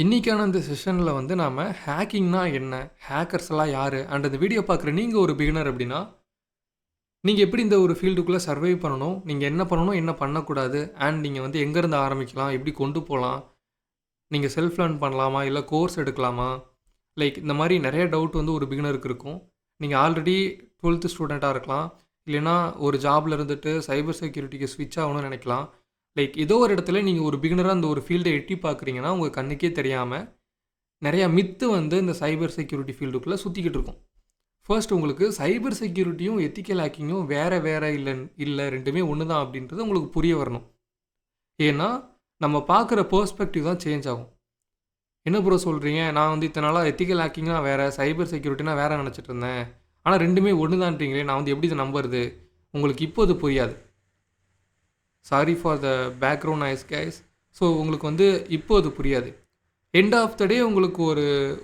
இன்னைக்கான இந்த செஷனில் வந்து நாம் ஹேக்கிங்னா என்ன, ஹேக்கர்ஸ்லாம் யார் அண்ட் இந்த வீடியோ பார்க்குற நீங்கள் ஒரு பிகினர் அப்படின்னா நீங்கள் எப்படி இந்த ஒரு ஃபீல்டுக்குள்ளே சர்வை பண்ணணும், நீங்கள் என்ன பண்ணணும் என்ன பண்ணக்கூடாது, அண்ட் நீங்கள் வந்து எங்கேருந்து ஆரம்பிக்கலாம், எப்படி கொண்டு போகலாம், நீங்கள் செல்ஃப் லேர்ன் பண்ணலாமா இல்லை கோர்ஸ் எடுக்கலாமா, லைக் இந்த மாதிரி நிறைய டவுட் வந்து ஒரு பிகினருக்கு இருக்கும். நீங்கள் ஆல்ரெடி 12th ஸ்டூடெண்ட்டாக இருக்கலாம், இல்லைன்னா ஒரு ஜாபில் இருந்துட்டு சைபர் செக்யூரிட்டிக்கு ஸ்விட்ச் ஆகணும்னு நினைக்கலாம். லைக் ஏதோ ஒரு இடத்துல நீங்கள் ஒரு பிகினராக அந்த ஒரு ஃபீல்டை எட்டி பார்க்குறீங்கன்னா உங்கள் கண்ணுக்கே தெரியாமல் நிறையா மித்து வந்து இந்த சைபர் செக்யூரிட்டி ஃபீல்டுக்குள்ளே சுற்றிக்கிட்டு இருக்கும். ஃபர்ஸ்ட் உங்களுக்கு சைபர் செக்யூரிட்டியும் எத்திக்கல் ஹேக்கிங்கும் வேறு இல்லை ரெண்டுமே ஒன்று தான் அப்படின்றது உங்களுக்கு புரிய வரணும். ஏன்னா நம்ம பார்க்குற பெர்ஸ்பெக்டிவ் தான் சேஞ்ச் ஆகும். என்ன ப்ரோ சொல்கிறீங்க, நான் வந்து இத்தனை நாளாக எத்திக்கல் ஹேக்கிங்னா வேறு, சைபர் செக்யூரிட்டினா வேறு நினச்சிட்டு இருந்தேன், ஆனால் ரெண்டுமே ஒன்று தான்றீங்களே, நான் வந்து எப்படி இதை நம்புறது, உங்களுக்கு இப்போ அது புரியாது. Sorry for the background noise guys. So உங்களுக்கு வந்து இப்போ அது புரியாது. எண்ட் ஆஃப் த டே உங்களுக்கு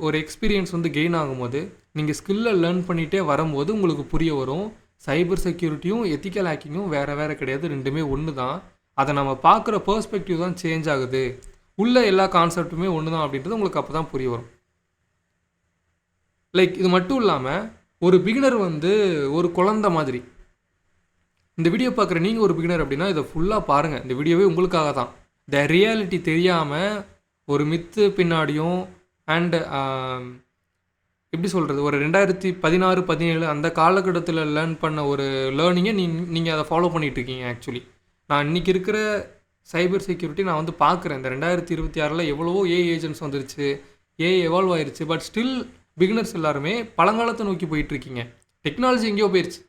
ஒரு எக்ஸ்பீரியன்ஸ் வந்து கெயின் ஆகும்போது நீங்கள் ஸ்கில்லை லேர்ன் பண்ணிகிட்டே வரும்போது உங்களுக்கு புரிய வரும், சைபர் செக்யூரிட்டியும் எத்திக்கல் ஹேக்கிங்கும் வேறு கிடையாது, ரெண்டுமே ஒன்று தான். அதை நம்ம பார்க்குற பெர்ஸ்பெக்டிவ் தான் சேஞ்ச் ஆகுது, உள்ள எல்லா கான்செப்ட்டுமே ஒன்று தான் அப்படின்றது உங்களுக்கு அப்போ தான் புரிய வரும். லைக் இது மட்டும் இல்லாமல் ஒரு பிகினர் வந்து ஒரு குழந்தை மாதிரி. இந்த வீடியோ பார்க்குற நீங்கள் ஒரு பிகினர் அப்படின்னா இதை ஃபுல்லாக பாருங்கள், இந்த வீடியோவே உங்களுக்காக தான். இந்த ரியாலிட்டி தெரியாமல் ஒரு மித்து பின்னாடியும் அண்ட் எப்படி சொல்கிறது, ஒரு 2016-17 அந்த காலகட்டத்தில் லேர்ன் பண்ண ஒரு லேர்னிங்கை நீங்கள் அதை ஃபாலோ பண்ணிகிட்ருக்கீங்க. ஆக்சுவலி நான் இன்றைக்கி இருக்கிற சைபர் செக்யூரிட்டி நான் வந்து பார்க்குறேன். இந்த 2026 எவ்வளவோ ஏஐ ஏஜென்ட்ஸ் வந்துருச்சு, ஏஐ எவால்வ் ஆயிடுச்சு, பட் ஸ்டில் பிகினர்ஸ் எல்லாருமே பழங்காலத்தை நோக்கி போயிட்டுருக்கீங்க. டெக்னாலஜி எங்கேயோ போயிடுச்சு,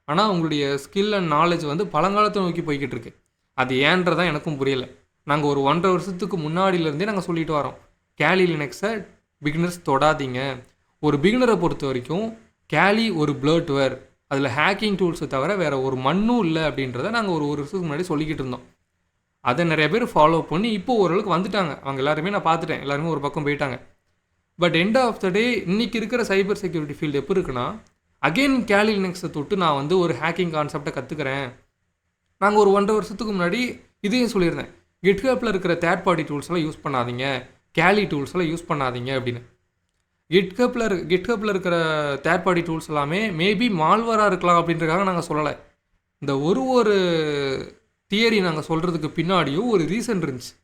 ஆனால் உங்களுடைய ஸ்கில் அண்ட் நாலேஜ் வந்து பழங்காலத்தை நோக்கி போய்கிட்டு இருக்கு. அது ஏன்றதான் எனக்கும் புரியலை. நாங்கள் ஒரு 1.5 வருஷத்துக்கு முன்னாடியிலேருந்தே நாங்கள் சொல்லிட்டு வரோம், கேலி லினக்ஸை பிகினர்ஸ் தொடாதீங்க. ஒரு பிகினரை பொறுத்த வரைக்கும் கேலி ஒரு பிளேட்வேர், அதில் ஹேக்கிங் டூல்ஸை தவிர வேறு ஒரு மண்ணும் இல்லை அப்படின்றத நாங்கள் ஒரு வருஷத்துக்கு முன்னாடி சொல்லிக்கிட்டு இருந்தோம். அதை நிறைய பேர் ஃபாலோ பண்ணி இப்போது ஓரளவுக்கு வந்துட்டாங்க. அவங்க எல்லாருமே நான் பார்த்துட்டேன், எல்லாருமே ஒரு பக்கம் போயிட்டாங்க. பட் எண்ட் ஆஃப் த டே இன்றைக்கி இருக்கிற சைபர் செக்யூரிட்டி ஃபீல்டு எப்படி இருக்குன்னா, அகெயின் கேலி லினக்ஸை தொட்டு நான் வந்து ஒரு ஹேக்கிங் கான்செப்டை கற்றுக்கிறேன். நாங்கள் ஒரு 1.5 வருஷத்துக்கு முன்னாடி இதையும் சொல்லியிருந்தேன், கிட்ஹப்பில் இருக்கிற தேர்ட் பார்ட்டி டூல்ஸ்லாம் யூஸ் பண்ணாதீங்க, கேலி டூல்ஸ்லாம் யூஸ் பண்ணாதீங்க அப்படின்னு. கிட்ஹப்பில் இருக்கிற தேர்ட் பார்ட்டி டூல்ஸ் எல்லாமே மேபி மால்வராக இருக்கலாம் அப்படின்றக்காக நாங்கள் சொல்லலை. இந்த ஒரு தியரி நாங்கள் சொல்கிறதுக்கு பின்னாடியும் ஒரு ரீசன் இருந்துச்சு.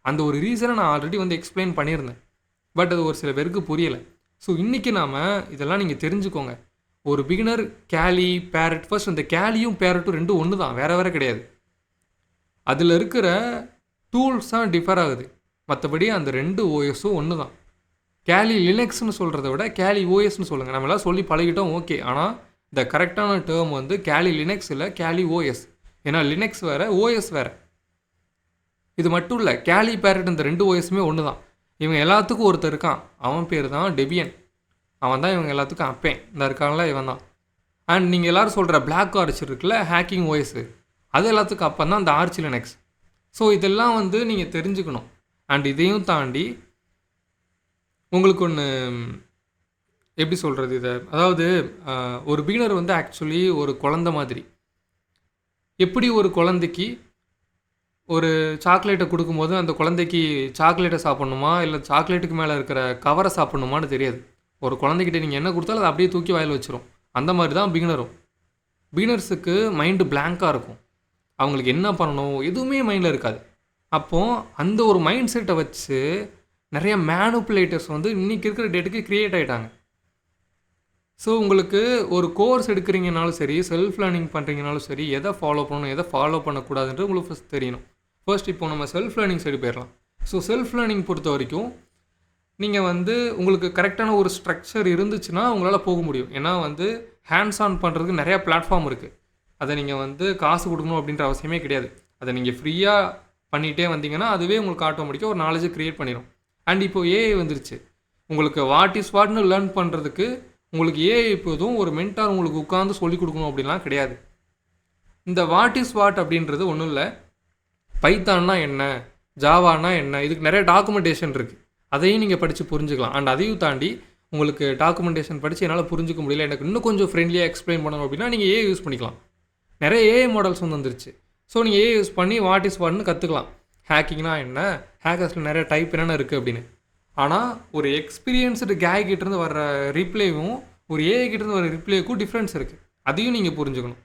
அந்த ஒரு ரீசனை நான் ஆல்ரெடி வந்து எக்ஸ்பிளைன் பண்ணியிருந்தேன், பட் அது ஒரு சில பேருக்கு புரியலை. ஸோ இன்றைக்கி நாம் இதெல்லாம் நீங்கள் தெரிஞ்சுக்கோங்க. ஒரு பிகினர் கேலி பேரட், ஃபர்ஸ்ட் அந்த கேலியும் பேரட்டும் ரெண்டும் ஒன்று தான், வேறு கிடையாது. அதில் இருக்கிற டூல்ஸ் தான் டிஃபர் ஆகுது, மற்றபடி அந்த 2 ஓஎஸும் ஒன்று தான். கேலி லினக்ஸ்னு சொல்கிறத விட கேலி ஓஎஸ்ன்னு சொல்லுங்கள், நம்மளாம் சொல்லி பழகிட்டோம் ஓகே. ஆனால் இந்த கரெக்டான டேர்ம் வந்து கேலி லினக்ஸ் இல்லை, கேலி ஓஎஸ். ஏன்னா லினக்ஸ் வேறு, ஓஎஸ் வேறு. இது மட்டும் இல்லை, கேலி பேரட் இந்த 2 ஓஎஸுமே ஒன்று தான். இவங்க எல்லாத்துக்கும் ஒருத்தர் இருக்கான், அவன் பேர் தான் டெபியன். அவன் தான் இவங்க எல்லாத்துக்கும் அப்பேன், இந்த இருக்காங்களா இவன் தான். அண்ட் நீங்கள் எல்லோரும் சொல்கிற பிளாக் ஆர்ச் இருக்குல்ல, ஹேக்கிங் ஓஎஸு, அது எல்லாத்துக்கும் அப்போ தான் இந்த ஆர்ச் லினக்ஸ். ஸோ இதெல்லாம் வந்து நீங்கள் தெரிஞ்சுக்கணும். அண்ட் இதையும் தாண்டி உங்களுக்கு ஒன்று எப்படி சொல்கிறது இதை, அதாவது ஒரு பிகினர் வந்து ஆக்சுவலி ஒரு குழந்தை மாதிரி. எப்படி ஒரு குழந்தைக்கு ஒரு சாக்லேட்டை கொடுக்கும்போது அந்த குழந்தைக்கு சாக்லேட்டை சாப்பிட்ணுமா இல்லை சாக்லேட்டுக்கு மேலே இருக்கிற கவரை சாப்பிட்ணுமான்னு தெரியாது. ஒரு குழந்தைகிட்ட நீங்கள் என்ன கொடுத்தாலும் அதை அப்படியே தூக்கி வாயில் வச்சிரும். அந்த மாதிரி தான் பிகினரும். பிகினர்ஸுக்கு மைண்டு பிளாங்காக இருக்கும், அவங்களுக்கு என்ன பண்ணணும் எதுவுமே மைண்டில் இருக்காது. அப்போது அந்த ஒரு மைண்ட் செட்டை வச்சு நிறைய மேனுப்புலேட்டர்ஸ் வந்து இன்றைக்கி இருக்கிற டேட்டுக்கு க்ரியேட் ஆகிட்டாங்க. ஸோ உங்களுக்கு ஒரு கோர்ஸ் எடுக்கிறீங்கனாலும் சரி, செல்ஃப் லேர்னிங் பண்ணுறீங்கனாலும் சரி, எதை ஃபாலோ பண்ணணும் எதை ஃபாலோ பண்ணக்கூடாதுன்றது உங்களுக்கு ஃபஸ்ட் தெரியணும். ஃபர்ஸ்ட் இப்போ நம்ம செல்ஃப் லேர்னிங் சைடு போயிடலாம். ஸோ செல்ஃப் லேர்னிங் பொறுத்த வரைக்கும் நீங்கள் வந்து உங்களுக்கு கரெக்டான ஒரு ஸ்ட்ரக்சர் இருந்துச்சுன்னா உங்களால் போக முடியும். ஏன்னா வந்து ஹேண்ட்ஸ் ஆன் பண்ணுறதுக்கு நிறையா பிளாட்ஃபார்ம் இருக்குது. அதை நீங்கள் வந்து காசு கொடுக்கணும் அப்படின்ற அவசியமே கிடையாது. அதை நீங்கள் ஃப்ரீயாக பண்ணிகிட்டே வந்தீங்கன்னா அதுவே உங்களுக்கு ஆட்டோமேட்டிக்காக ஒரு நாலேஜை க்ரியேட் பண்ணிடும். அண்ட் இப்போ ஏஐ வந்துருச்சு, உங்களுக்கு வாட் இஸ் வாட்னு லேர்ன் பண்ணுறதுக்கு உங்களுக்கு ஏஐ இப்போதும் ஒரு மென்டார் உங்களுக்கு உட்காந்து சொல்லிக் கொடுக்கணும் அப்படின்லாம் கிடையாது. இந்த வாட் இஸ் வாட் அப்படின்றது ஒன்றும் இல்லை, பைத்தான்னா என்ன, ஜாவானா என்ன, இதுக்கு நிறைய டாக்குமெண்டேஷன் இருக்குது, அதையும் நீங்கள் படித்து புரிஞ்சுக்கலாம். அண்ட் அதையும் தாண்டி உங்களுக்கு டாக்குமெண்டேஷன் படித்து என்னால் புரிஞ்சிக்க முடியல, எனக்கு இன்னும் கொஞ்சம் ஃப்ரெண்ட்லியாக எக்ஸ்பிளைன் பண்ணணும் அப்படின்னா நீங்கள் ஏஐ யூஸ் பண்ணிக்கலாம். நிறைய ஏஐ மாடல்ஸ் வந்துருச்சு. ஸோ நீங்கள் ஏஐ யூஸ் பண்ணி வாட் இஸ் வாட்னு கற்றுக்கலாம். ஹேக்கிங்னா என்ன, ஹேக்கர்ஸில் நிறைய டைப் என்னென்ன இருக்குது அப்படின்னு. ஆனால் ஒரு எக்ஸ்பீரியன்ஸ்டு கேய் கிட்டேருந்து வர்ற ரிப்ளேவும் ஒரு ஏஐ கிட்டேருந்து வர ரிப்ளேக்கும் டிஃப்ரென்ஸ் இருக்குது. அதையும் நீங்கள் புரிஞ்சுக்கணும்.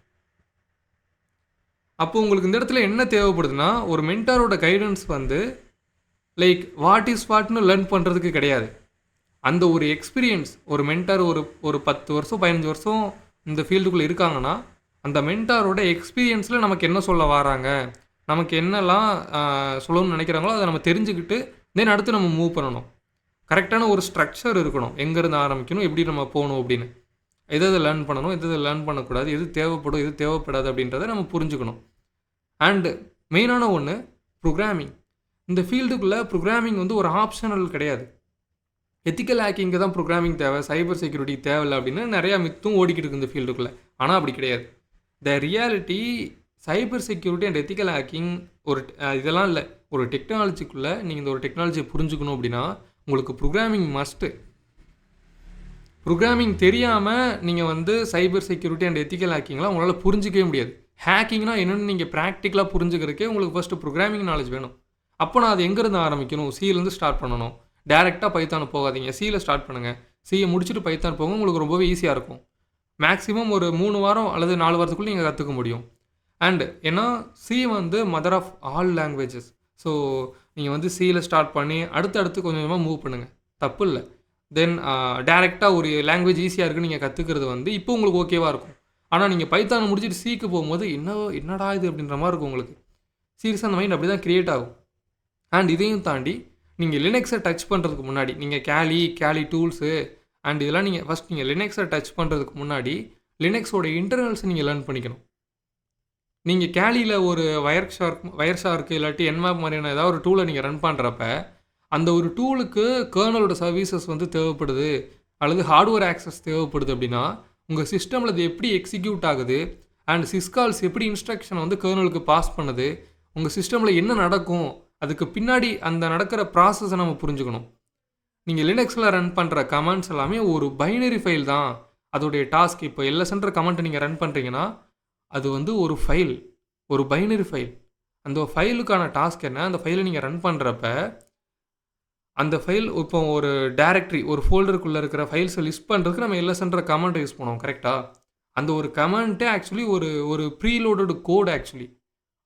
அப்போ உங்களுக்கு இந்த இடத்துல என்ன தேவைப்படுதுன்னா, ஒரு மென்டாரோட கைடன்ஸ் வந்து லைக் வாட் இஸ் வாட்னு லேர்ன் பண்ணுறதுக்கு கிடையாது. அந்த ஒரு எக்ஸ்பீரியன்ஸ், ஒரு மென்டார் ஒரு 10 வருஷம் 15 வருஷம் இந்த ஃபீல்டுக்குள்ளே இருக்காங்கன்னா, அந்த மென்டாரோட எக்ஸ்பீரியன்ஸில் நமக்கு என்ன சொல்ல வராங்க, நமக்கு என்னெல்லாம் சொல்லணும்னு நினைக்கிறாங்களோ அதை நம்ம தெரிஞ்சுக்கிட்டு தென் அடுத்து நம்ம மூவ் பண்ணணும். கரெக்டான ஒரு ஸ்ட்ரக்சர் இருக்கணும், எங்கேருந்து ஆரம்பிக்கணும், எப்படி நம்ம போகணும் அப்படின்னு, எது லேர்ன் பண்ணணும், எது லேர்ன் பண்ணக்கூடாது, எது தேவைப்படும் எது தேவைப்படாது அப்படின்றத நம்ம புரிஞ்சுக்கணும். அண்டு மெயினான ஒன்று ப்ரோக்ராமிங். இந்த ஃபீல்டுக்குள்ளே ப்ரோக்ராமிங் வந்து ஒரு ஆப்ஷனல் கிடையாது. எத்திக்கல் ஹேக்கிங்கு தான் ப்ரோக்ராமிங் தேவை, சைபர் செக்யூரிட்டி தேவையில்லை அப்படின்னு நிறையா மித்தும் ஓடிக்கிட்டு இருக்கு இந்த ஃபீல்டுக்குள்ளே. ஆனால் அப்படி கிடையாது. The reality cyber security and ethical hacking ஒரு இதெல்லாம் இல்லை. ஒரு டெக்னாலஜிக்குள்ளே நீங்கள் இந்த ஒரு டெக்னாலஜியை புரிஞ்சுக்கணும் அப்படின்னா உங்களுக்கு ப்ரோக்ராமிங் மஸ்ட்டு. ப்ரோக்ராமிங் தெரியாமல் நீங்கள் வந்து சைபர் செக்யூரிட்டி அண்ட் எத்திக்கல் ஹேக்கிங்லாம் உங்களால் புரிஞ்சிக்கவே முடியாது. ஹேக்கிங்னா என்னென்னு நீங்கள் ப்ராக்டிக்கலாக புரிஞ்சுக்கிறதுக்கே உங்களுக்கு ஃபஸ்ட்டு ப்ரோக்ராமிங் நாலேஜ் வேணும். அப்போ நான் அது எங்கேருந்து ஆரம்பிக்கணும், சியிலேருந்து ஸ்டார்ட் பண்ணணும். டேரெக்டாக பைத்தானு போகாதீங்க, சியில் ஸ்டார்ட் பண்ணுங்கள். சியை முடிச்சுட்டு பைத்தான் போங்க, உங்களுக்கு ரொம்பவே ஈஸியாக இருக்கும். மேக்ஸிமம் ஒரு 3 வாரம் அல்லது 4 வாரத்துக்குள்ளே நீங்கள் கற்றுக்க முடியும். அண்ட் ஏன்னா சி வந்து mother of all languages. So நீங்கள் வந்து சியில் ஸ்டார்ட் பண்ணி அடுத்து கொஞ்சம் கொஞ்சமாக மூவ் பண்ணுங்கள், தப்பு இல்லை. தென் டேரெக்டாக ஒரு லாங்குவேஜ் ஈஸியாக இருக்குன்னு நீங்கள் கற்றுக்கிறது வந்து இப்போ உங்களுக்கு ஓகேவாக இருக்கும். ஆனால் நீங்கள் பைத்தானை முடிச்சுட்டு சிக்கு போகும்போது என்னடா இது அப்படின்ற மாதிரி இருக்கும் உங்களுக்கு. சீரியஸாக அந்த மைண்ட் அப்படி தான் க்ரியேட் ஆகும். அண்ட் இதையும் தாண்டி நீங்கள் லினக்ஸை டச் பண்ணுறதுக்கு முன்னாடி நீங்கள் கேலி டூல்ஸு அண்ட் இதெல்லாம் நீங்கள் ஃபஸ்ட் நீங்கள் லினக்ஸை டச் பண்ணுறதுக்கு முன்னாடி லினக்ஸோட இன்டர்னல்ஸை நீங்கள் லேர்ன் பண்ணிக்கணும். நீங்கள் கேலியில் ஒரு வயர் ஷார்க்கு இல்லாட்டி என்மேப் மாதிரியான ஏதாவது ஒரு டூலை நீங்கள் ரன் பண்ணுறப்ப அந்த ஒரு டூலுக்கு கர்னலோட சர்வீசஸ் வந்து தேவைப்படுது அல்லது ஹார்ட்வேர் ஆக்சஸ் தேவைப்படுது அப்படின்னா உங்கள் சிஸ்டமில் அது எப்படி எக்ஸிக்யூட் ஆகுது அண்ட் சிஸ்கால்ஸ் எப்படி இன்ஸ்ட்ரக்ஷனை வந்து கர்னலுக்கு பாஸ் பண்ணுது, உங்கள் சிஸ்டமில் என்ன நடக்கும், அதுக்கு பின்னாடி அந்த நடக்கிற ப்ராசஸை நம்ம புரிஞ்சுக்கணும். நீங்கள் லினக்ஸில் ரன் பண்ணுற கமெண்ட்ஸ் எல்லாமே ஒரு பைனரி ஃபைல் தான் அதோடைய டாஸ்க். இப்போ LSன்ற கமெண்ட்டை நீங்கள் ரன் பண்ணுறீங்கன்னா அது வந்து ஒரு ஃபைல், ஒரு பைனரி ஃபைல். அந்த ஃபைலுக்கான டாஸ்க் என்ன, அந்த ஃபைலை நீங்கள் ரன் பண்ணுறப்ப அந்த ஃபைல் இப்போ ஒரு டைரக்டரி ஒரு ஃபோல்டருக்குள்ளே இருக்கிற ஃபைல்ஸை லிஸ்ட் பண்ணுறதுக்கு நம்ம LSன்ற கமெண்ட்டை யூஸ் பண்ணுவோம், கரெக்டாக? அந்த ஒரு கமெண்ட்டே ஆக்சுவலி ஒரு ப்ரீலோடடு கோட் ஆக்சுவலி.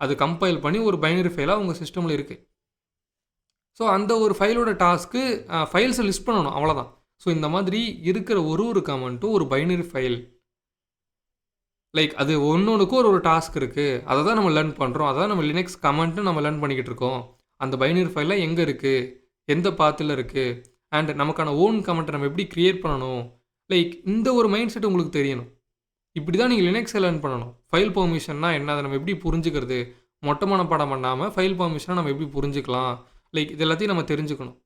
அது கம்பைல் பண்ணி ஒரு பைனரி ஃபைலாக உங்கள் சிஸ்டமில் இருக்குது. ஸோ அந்த ஒரு ஃபைலோட டாஸ்க்கு ஃபைல்ஸை லிஸ்ட் பண்ணணும், அவ்வளோதான். ஸோ இந்த மாதிரி இருக்கிற ஒரு கமெண்ட்டும் ஒரு பைனரி ஃபைல். லைக் அது ஒன்றுக்கும் ஒரு டாஸ்க் இருக்குது, அதை தான் நம்ம லேர்ன் பண்ணுறோம். அதை தான் நம்ம லினக்ஸ் கமெண்ட்டு நம்ம லேர்ன் பண்ணிக்கிட்டு இருக்கோம். அந்த பைனரி ஃபைலில் எங்கே இருக்குது, எந்த பாத்தில் இருக்குது அண்ட் நமக்கான ஓன் கமெண்ட்டை நம்ம எப்படி க்ரியேட் பண்ணணும், லைக் இந்த ஒரு மைண்ட் செட் உங்களுக்கு தெரியணும். இப்படி தான் நீங்கள் லினக்ஸை லேர்ன் பண்ணணும். ஃபைல் பெர்மிஷன்னா என்ன, அதை நம்ம எப்படி புரிஞ்சுக்கிறது, மொட்டமான படம் பண்ணாமல் ஃபைல் பெர்மிஷனை நம்ம எப்படி புரிஞ்சுக்கலாம், லைக் இது எல்லாத்தையும் நம்ம தெரிஞ்சுக்கணும்.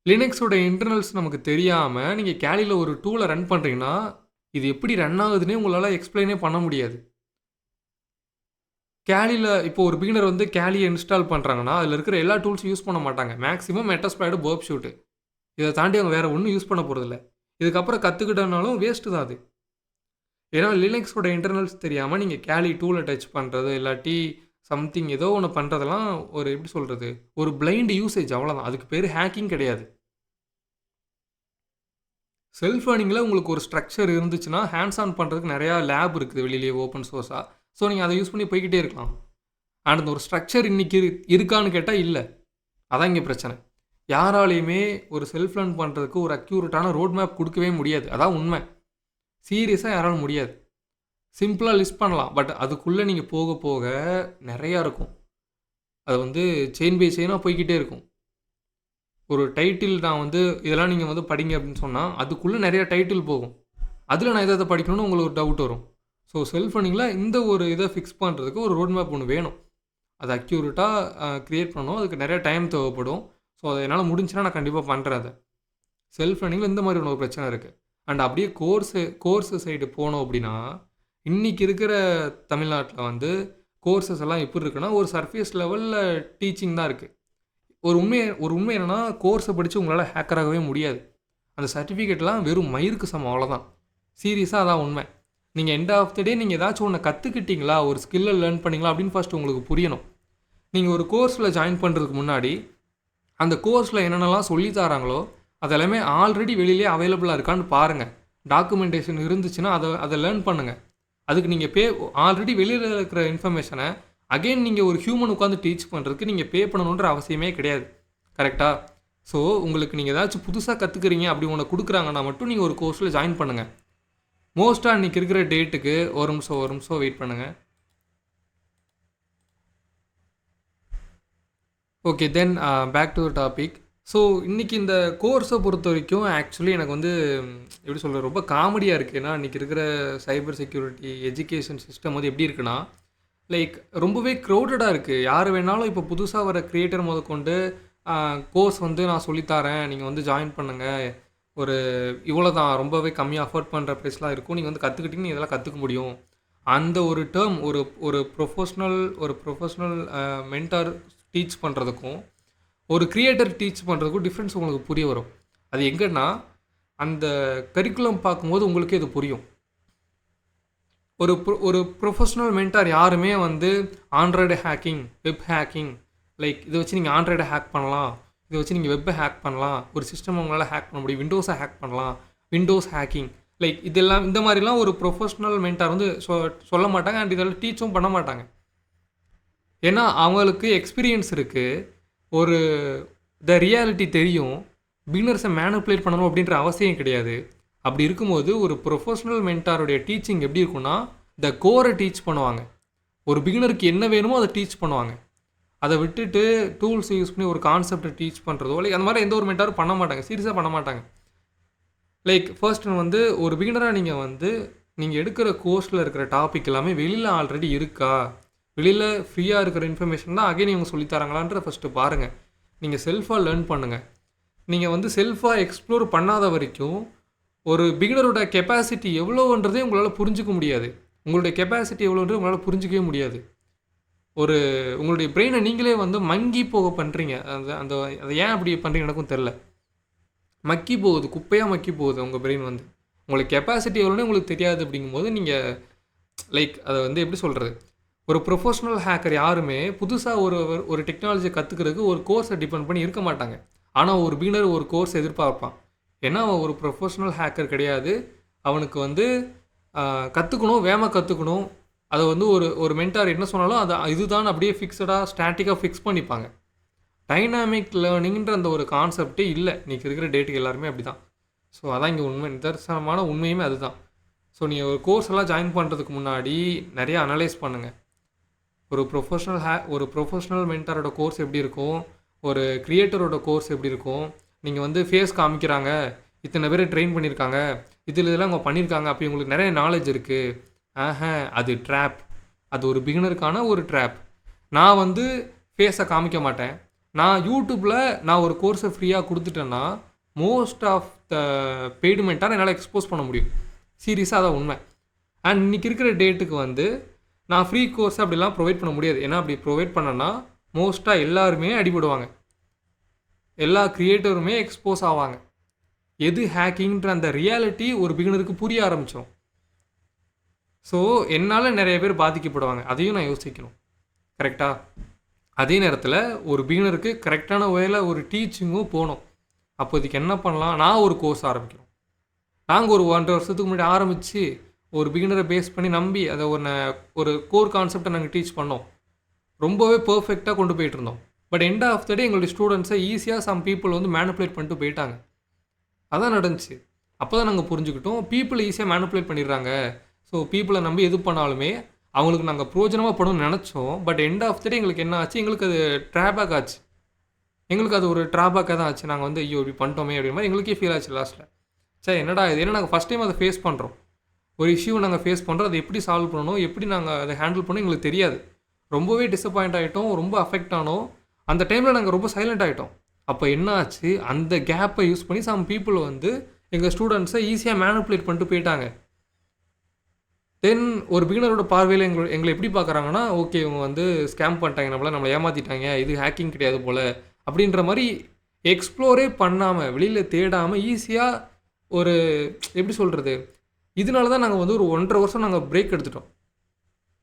லினக்ஸோட இன்டர்னல்ஸ் நமக்கு தெரியாமல் நீங்கள் கேலியில் ஒரு டூலை ரன் பண்ணுறீங்கன்னா இது எப்படி ரன் ஆகுதுன்னே உங்களால் எக்ஸ்பிளைனே பண்ண முடியாது. கேலியில் இப்போ ஒரு பிகினர் வந்து கேலியை இன்ஸ்டால் பண்ணுறாங்கன்னா அதில் இருக்கிற எல்லா டூல்ஸும் யூஸ் பண்ண மாட்டாங்க. மேக்ஸிமம் மெட்டாஸ்ப்ளாய்டு, பர்ப் ஷூட்டு, இதை தாண்டி அவங்க வேறு ஒன்றும் யூஸ் பண்ண போகிறதில்ல. இதுக்கப்புறம் கற்றுக்கிட்டனாலும் வேஸ்ட்டு தான் அது. ஏன்னா லினக்ஸோட இன்டர்னல்ஸ் தெரியாமல் நீங்கள் கேலி டூலை டச் பண்ணுறது இல்லாட்டி சம்திங் ஏதோ ஒன்று பண்ணுறதெல்லாம் ஒரு எப்படி சொல்கிறது, ஒரு பிளைண்ட் யூசேஜ், அவ்வளோதான். அதுக்கு பேர் ஹேக்கிங் கிடையாது. செல்ஃப் லேர்னிங்கில் உங்களுக்கு ஒரு ஸ்ட்ரக்சர் இருந்துச்சுன்னா ஹேண்ட்ஸ் ஆன் பண்ணுறதுக்கு நிறையா லேப் இருக்குது வெளியிலேயே ஓப்பன் சோர்ஸாக. ஸோ நீங்கள் அதை யூஸ் பண்ணி போய்கிட்டே இருக்கலாம். அண்ட் அந்த ஒரு ஸ்ட்ரக்சர் இன்றைக்கி இருக்கான்னு கேட்டால் இல்லை. அதான் இங்கே பிரச்சனை. யாராலையுமே ஒரு செல்ஃப் லேர்ன் பண்ணுறதுக்கு ஒரு அக்யூரேட்டான ரோட் மேப் கொடுக்கவே முடியாது. அதான் உண்மை. சீரியஸாக யாராலும் முடியாது. சிம்பிளாக லிஸ்ட் பண்ணலாம், பட் அதுக்குள்ளே நீங்கள் போக போக நிறையா இருக்கும். அது வந்து செயின் பை செயினாக போய்கிட்டே இருக்கும். ஒரு டைட்டில் நான் வந்து இதெல்லாம் நீங்கள் வந்து படிங்க அப்படின்னு சொன்னால் அதுக்குள்ளே நிறையா டைட்டில் போகும். அதில் நான் எதை படிக்கணும்னு உங்களுக்கு ஒரு டவுட் வரும். ஸோ செல்ஃப் லேர்னிங்கில் இந்த ஒரு இதை ஃபிக்ஸ் பண்ணுறதுக்கு ஒரு ரோட் மேப் ஒன்று வேணும். அது அக்யூரேட்டாக க்ரியேட் பண்ணணும். அதுக்கு நிறையா டைம் தேவைப்படும். ஸோ அதை என்னால் முடிஞ்சுன்னா நான் கண்டிப்பாக பண்ணுறேன். அதை செல்ஃப் லேர்னிங்கில் இந்த மாதிரி ஒரு பிரச்சனை இருக்குது. அண்ட் அப்படியே கோர்ஸு சைடு போனோம் அப்படின்னா இன்றைக்கி இருக்கிற தமிழ்நாட்டில் வந்து கோர்சஸ் எல்லாம் எப்படி இருக்குன்னா ஒரு சர்ஃபேஸ் லெவலில் டீச்சிங் தான் இருக்குது. ஒரு உண்மை என்னென்னா கோர்ஸை படித்து உங்களால் ஹேக்கராகவே முடியாது. அந்த சர்டிஃபிகேட்லாம் வெறும் மயிருக்கு சமம், அவ்வளோதான். சீரியஸாக அதான் உண்மை. நீங்கள் எண்ட் ஆஃப் த டே நீங்கள் ஏதாச்சும் ஒன்று கற்றுக்கிட்டீங்களா, ஒரு ஸ்கில்லை லேர்ன் பண்ணிங்களா அப்படின்னு ஃபஸ்ட்டு உங்களுக்கு புரியணும். நீங்கள் ஒரு கோர்ஸில் ஜாயின் பண்ணுறதுக்கு முன்னாடி அந்த கோர்ஸில் என்னென்னலாம் சொல்லி தராங்களோ அதெல்லாமே ஆல்ரெடி வெளியிலே அவைலபிளாக இருக்கான்னு பாருங்கள். டாக்குமெண்டேஷன் இருந்துச்சுன்னா அதை லேர்ன் பண்ணுங்கள். அதுக்கு நீங்கள் ஆல்ரெடி வெளியில் இருக்கிற இன்ஃபர்மேஷனை அகெயின் நீங்கள் ஒரு ஹியூமன் உட்காந்து டீச் பண்ணுறதுக்கு நீங்கள் பே பண்ணணுன்ற அவசியமே கிடையாது. கரெக்டாக? ஸோ உங்களுக்கு நீங்கள் ஏதாச்சும் புதுசாக கற்றுக்குறீங்க அப்படி ஒன்று கொடுக்குறாங்கன்னா மட்டும் நீங்கள் ஒரு கோர்ஸில் ஜாயின் பண்ணுங்கள். மோஸ்ட்டாக இன்றைக்கி இருக்கிற டேட்டுக்கு ஒரு நிமிஷம் வெயிட் பண்ணுங்கள். Okay, then back to the topic. So இன்றைக்கி இந்த கோர்ஸை பொறுத்த வரைக்கும் ஆக்சுவலி எனக்கு வந்து எப்படி சொல்கிறது, ரொம்ப காமெடியாக இருக்குது. ஏன்னா இன்றைக்கி இருக்கிற சைபர் செக்யூரிட்டி எஜுகேஷன் சிஸ்டம் வந்து எப்படி இருக்குன்னா, லைக் ரொம்பவே க்ரௌடடாக இருக்குது. யார் வேணாலும் இப்போ புதுசாக வர க்ரியேட்டர் முதற்கொண்டு கோர்ஸ் வந்து நான் சொல்லித்தரேன், நீங்கள் வந்து ஜாயின் பண்ணுங்கள், ஒரு இவ்வளோ தான், ரொம்பவே கம்மியாக அஃபோர்ட் பண்ணுற ப்ரைஸ்லாம் இருக்கும், நீங்கள் வந்து கற்றுக்கிட்டிங்கன்னா இதெல்லாம் கற்றுக்க முடியும். அந்த ஒரு டேர்ம் ஒரு ப்ரொஃபஷ்னல் மென்டார் டீச் பண்ணுறதுக்கும் ஒரு கிரியேட்டர் டீச் பண்ணுறதுக்கும் டிஃப்ரென்ஸ் உங்களுக்கு புரிய வரும். அது எங்கன்னா அந்த கரிக்குலம் பார்க்கும்போது உங்களுக்கே இது புரியும். ஒரு ப்ரொஃபஷ்னல் மென்டார் யாருமே வந்து Android hacking, web hacking, like இதை வச்சு நீங்கள் ஆண்ட்ராய்டை ஹேக் பண்ணலாம், இதை வச்சு நீங்கள் வெப்பை ஹேக் பண்ணலாம், ஒரு சிஸ்டம் உங்களால் ஹேக் பண்ண முடியும், விண்டோஸை ஹேக் பண்ணலாம், விண்டோஸ் ஹேக்கிங், லைக் இதெல்லாம் இந்த மாதிரிலாம் ஒரு ப்ரொஃபஷ்னல் மென்டார் வந்து சொல்ல மாட்டாங்க. அண்ட் இதெல்லாம் டீச்சும் பண்ண மாட்டாங்க. ஏன்னா அவங்களுக்கு எக்ஸ்பீரியன்ஸ் இருக்குது, ரியாலிட்டி தெரியும், பிகினர்ஸை மேனிப்புலேட் பண்ணணும் அப்படின்ற அவசியம் கிடையாது. அப்படி இருக்கும்போது ஒரு ப்ரொஃபஷ்னல் மென்டாருடைய டீச்சிங் எப்படி இருக்குன்னா, கோரை டீச் பண்ணுவாங்க. ஒரு பிகினருக்கு என்ன வேணுமோ அதை டீச் பண்ணுவாங்க. அதை விட்டுட்டு டூல்ஸ் யூஸ் பண்ணி ஒரு கான்செப்டை டீச் பண்ணுறதோ லைக் அந்த மாதிரி எந்த ஒரு மென்டாரும் பண்ண மாட்டாங்க, சீரியஸாக பண்ண மாட்டாங்க. லைக் ஃபர்ஸ்ட் வந்து ஒரு பிகினராக நீங்கள் எடுக்கிற கோர்ஸில் இருக்கிற டாபிக் எல்லாமே வெளியில் ஆல்ரெடி இருக்கா, வெளியில் ஃப்ரீயாக இருக்கிற இன்ஃபர்மேஷன் தான் அகைன் இவங்க சொல்லித்தராங்களான்ற ஃபஸ்ட்டு பாருங்கள். நீங்கள் செல்ஃபாக லேர்ன் பண்ணுங்கள். நீங்கள் வந்து செல்ஃபாக எக்ஸ்ப்ளோர் பண்ணாத வரைக்கும் ஒரு பிகினரோட கெப்பாசிட்டி எவ்வளோன்றதே உங்களால் புரிஞ்சிக்க முடியாது. உங்களுடைய கெப்பாசிட்டி எவ்வளோன்றது உங்களால் புரிஞ்சிக்கவே முடியாது. உங்களுடைய பிரெயினை நீங்களே வந்து மங்கி போக பண்ணுறீங்க. அதை ஏன் அப்படி பண்ணுறீங்க எனக்கும் தெரில. மக்கி போகுது, குப்பையாக மக்கி போகுது உங்கள் பிரெயின் வந்து. உங்களுக்கு கெப்பாசிட்டி எவ்வளோன்னு உங்களுக்கு தெரியாது. அப்படிங்கும்போது நீங்கள் லைக் அதை வந்து எப்படி சொல்கிறது, ஒரு ப்ரொஃபஷ்னல் ஹேக்கர் யாருமே புதுசாக ஒரு டெக்னாலஜியை கற்றுக்கிறதுக்கு ஒரு கோர்ஸை டிபெண்ட் பண்ணி இருக்க மாட்டாங்க. ஆனால் ஒரு பிகினர் ஒரு கோர்ஸ் எதிர்பார்ப்பான். ஏன்னா அவன் ஒரு ப்ரொஃபஷ்னல் ஹேக்கர் கிடையாது. அவனுக்கு வந்து கற்றுக்கணும், வேகமாக கற்றுக்கணும். அதை வந்து ஒரு மென்டார் என்ன சொன்னாலும் அதை இதுதான் அப்படியே ஃபிக்ஸடாக ஸ்டாட்டிக்காக ஃபிக்ஸ் பண்ணிப்பாங்க. டைனாமிக் லேர்னிங்கிற அந்த ஒரு கான்செப்டே இல்லை இன்றைக்கி இருக்கிற டேட்டுக்கு எல்லாருமே அப்படி தான். ஸோ அதான் இங்கே உண்மை, நிதர்சனமான உண்மையுமே அதுதான். ஸோ நீங்கள் ஒரு கோர்ஸ் எல்லாம் ஜாயின் பண்ணுறதுக்கு முன்னாடி நிறையா அனலைஸ் பண்ணுங்கள். ஒரு ப்ரொஃபஷ்னல் மென்டாரோட கோர்ஸ் எப்படி இருக்கும், ஒரு கிரியேட்டரோட கோர்ஸ் எப்படி இருக்கும். நீங்கள் வந்து ஃபேஸ் காமிக்கிறாங்க, இத்தனை பேரை ட்ரெயின் பண்ணியிருக்காங்க, இதெல்லாம் அவங்க பண்ணியிருக்காங்க, அப்போ உங்களுக்கு நிறைய நாலேஜ் இருக்குது. அது ட்ராப். அது ஒரு பிகினருக்கான ஒரு ட்ராப். நான் வந்து ஃபேஸை காமிக்க மாட்டேன். நான் யூடியூப்பில் நான் ஒரு கோர்ஸை ஃப்ரீயாக கொடுத்துட்டேன்னா most of the paid mentor என்னால் எக்ஸ்போஸ் பண்ண முடியும். சீரியஸாக அதான் உண்மை. அண்ட் இன்றைக்கி இருக்கிற டேட்டுக்கு வந்து நான் ஃப்ரீ கோர்ஸ் அப்படிலாம் ப்ரொவைட் பண்ண முடியாது. ஏன்னா அப்படி ப்ரொவைட் பண்ணேன்னா மோஸ்ட்டாக எல்லாருமே அடிபடுவாங்க, எல்லா க்ரியேட்டருமே எக்ஸ்போஸ் ஆவாங்க. எது ஹேக்கிங்ன்ற அந்த ரியாலிட்டி ஒரு பிகினருக்கு புரிய ஆரம்பித்தோம். ஸோ என்னால் நிறைய பேர் பாதிக்கப்படுவாங்க, அதையும் நான் யோசிக்கணும். கரெக்டாக? அதே நேரத்தில் ஒரு பிகினருக்கு கரெக்டான வேலை ஒரு டீச்சிங்கும் போகணும். அப்போ இதுக்கு என்ன பண்ணலாம், நான் ஒரு கோர்ஸ் ஆரம்பிக்கிறோம். நாங்கள் ஒரு 1.5 வருஷத்துக்கு முன்னாடி ஆரம்பித்து ஒரு பிகினரை பேஸ் பண்ணி நம்பி அதை ஒரு கோர் கான்செப்டை நாங்கள் டீச் பண்ணோம். ரொம்பவே பர்ஃபெக்டாக கொண்டு போயிட்டு இருந்தோம். பட் எண்ட் ஆஃப் த டே எங்களுடைய ஸ்டூடெண்ட்ஸை ஈஸியாக சம் பீப்புள் வந்து மேனிப்புலேட் பண்ணிட்டு போயிட்டாங்க. அதான் நடந்துச்சு. அப்போ தான் நாங்கள் புரிஞ்சுக்கிட்டோம், பீப்புளை ஈஸியாக மேனிப்புலேட் பண்ணிடுறாங்க. ஸோ பீப்புளை நம்பி எது பண்ணாலுமே அவங்களுக்கு நாங்கள் ப்ரோஜனமாக பண்ணணும்னு நினச்சோம். பட் எண்ட் ஆஃப் த டே எங்களுக்கு என்ன ஆச்சு, எங்களுக்கு அது ட்ராபேக் ஆச்சு. எங்களுக்கு அது ஒரு ட்ராபேக்காக தான் ஆச்சு. நாங்கள் வந்து ஐயோ இப்படி பண்ணிட்டோமே அப்படின்ற மாதிரி எங்களுக்கே ஃபீல் ஆச்சு லாஸ்ட்டில். சரி என்னடா இது, ஏன்னா நாங்கள் ஃபஸ்ட் டைம் அதை ஃபேஸ் பண்ணுறோம். ஒரு இஷ்யூ நாங்கள் ஃபேஸ் பண்ணுறோம், அதை எப்படி சால்வ் பண்ணணும், எப்படி நாங்கள் அதை ஹேண்டில் பண்ணணும் எங்களுக்கு தெரியாது. ரொம்பவே டிசப்பாயிண்ட் ஆகிட்டோம், ரொம்ப அஃபெக்ட் ஆனோம். அந்த டைமில் நாங்கள் ரொம்ப சைலண்ட் ஆகிட்டோம். அப்போ என்ன ஆச்சு, அந்த கேப்பை யூஸ் பண்ணி சம் பீப்புள் வந்து எங்கள் ஸ்டூடெண்ட்ஸை ஈஸியாக மேனிப்புலேட் பண்ணிட்டு போயிட்டாங்க. தென் ஒரு பிகினரோட பார்வையில் எங்களை எப்படி பார்க்குறாங்கன்னா, ஓகே இவங்க வந்து ஸ்கேம் பண்ணிட்டாங்க, நம்மளை ஏமாற்றிட்டாங்க, இது ஹேக்கிங் கிடையாது போல் அப்படின்ற மாதிரி எக்ஸ்ப்ளோரே பண்ணாமல், வெளியில் தேடாமல் ஈஸியாக ஒரு எப்படி சொல்கிறது, இதனால தான் நாங்கள் வந்து ஒரு 1.5 வருஷம் நாங்கள் பிரேக் எடுத்துட்டோம்.